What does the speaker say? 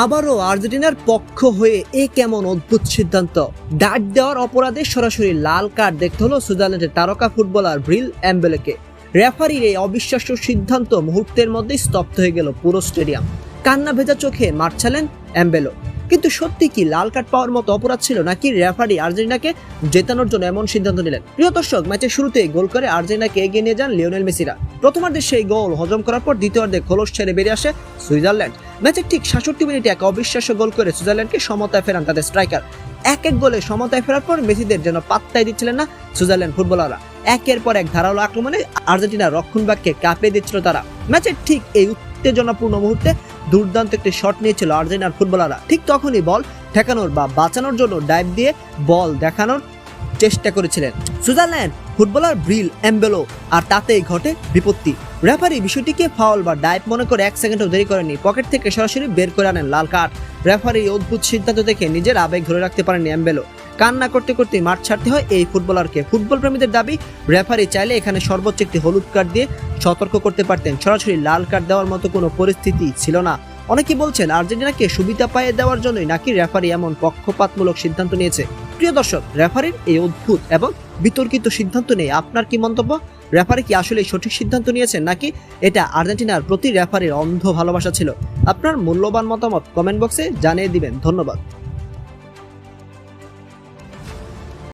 আবারও আর্জেন্টিনার পক্ষ হয়ে কেমন অদ্ভুত সিদ্ধান্ত। ডাক দেওয়ার অপরাধে সরাসরি লাল কার্ড দেখতে হলো সুইজারল্যান্ডের তারকা ফুটবলার ব্রিল এমবেলোকে। রেফারির এই অবিশ্বাস্য সিদ্ধান্ত মুহূর্তের মধ্যেই স্তব্ধ হয়ে গেল পুরো স্টেডিয়াম। কান্না ভেজা চোখে মাঠ ছাড়লেন এমবেলো। কিন্তু সত্যি কি লাল কার্ড পাওয়ার মতো অপরাধ ছিল, নাকি রেফারি আর্জেন্টিনাকে জেতানোর জন্য এমন সিদ্ধান্ত নিলেন? প্রিয় দর্শক, ম্যাচের শুরুতেই গোল করে আর্জেন্টিনাকে এগিয়ে নিয়ে যান লিওনেল মেসিরা। প্রথমার্ধে সেই গোল হজম করার পর দ্বিতীয়ার্ধে খোলস ছেড়ে বেরিয়ে আসে সুইজারল্যান্ড। ম্যাচের ঠিক 66 মিনিটে এক অবিশ্বাস্য গোল করে সুইজারল্যান্ডকে সমতায় ফেরান তাদের স্ট্রাইকার। এক গোলে সমতায় ফেরার পর মেসিদের যেন পাত্তাই দিচ্ছিলেন না সুইজারল্যান্ড ফুটবলাররা। একের পর এক ধারালো আক্রমণে আর্জেন্টিনার রক্ষণভাগকে কাঁপিয়ে দিচ্ছিল তারা। ম্যাচের ঠিক এই উত্তেজনাপূর্ণ মুহূর্তে দুর্দান্ত একটি শট নিয়েছিল আর্জেন্টিনার ফুটবলাররা। ঠিক তখনই বল ঠেকানোর বা বাঁচানোর জন্য ডাইভ দিয়ে বল দেখানোর চেষ্টা করেছিলেন সুইজারল্যান্ড ফুটবলার ব্রিল এমবেলো, আর তাতেই ঘটে বিপত্তি। রেফারি বিষয়টিকে ফাউল বা ডাইভ মনে করে 1 সেকেন্ডও দেরি করেনি, পকেট থেকে সরাসরি বের করে আনেন লাল কার্ড। রেফারি অদ্ভুত সিদ্ধান্ত দেখে নিজের আবেগ ধরে রাখতে পারেননি এমবেলো। কান্না করতে করতে মাঠ ছাড়তে হয় এই ফুটবলারকে। ফুটবল প্রেমীদের দাবি, রেফারি চাইলে এখানে সর্বোচ্চ একটি হলুদ কার্ড দিয়ে সতর্ক করতে পারতেন, সরাসরি লাল কার্ড দেওয়ার মতো কোনো পরিস্থিতি ছিল না। অনেকেই বলছেন আর্জেন্টিনাকে সুবিধা পাইয়ে দেওয়ার জন্যই নাকি রেফারি এমন পক্ষপাতমূলক সিদ্ধান্ত নিয়েছে। প্রিয় দর্শক, রেফারির এই অদ্ভুত এবং বিতর্কিত সিদ্ধান্ত নিয়ে আপনার কি মন্তব্য? রেফারি কি আসলে সঠিক সিদ্ধান্ত নিয়েছেন, নাকি এটা আর্জেন্টিনার প্রতি রেফারির অন্ধ ভালোবাসা ছিল? আপনার মূল্যবান মতামত কমেন্ট বক্সে জানিয়ে দিবেন। ধন্যবাদ।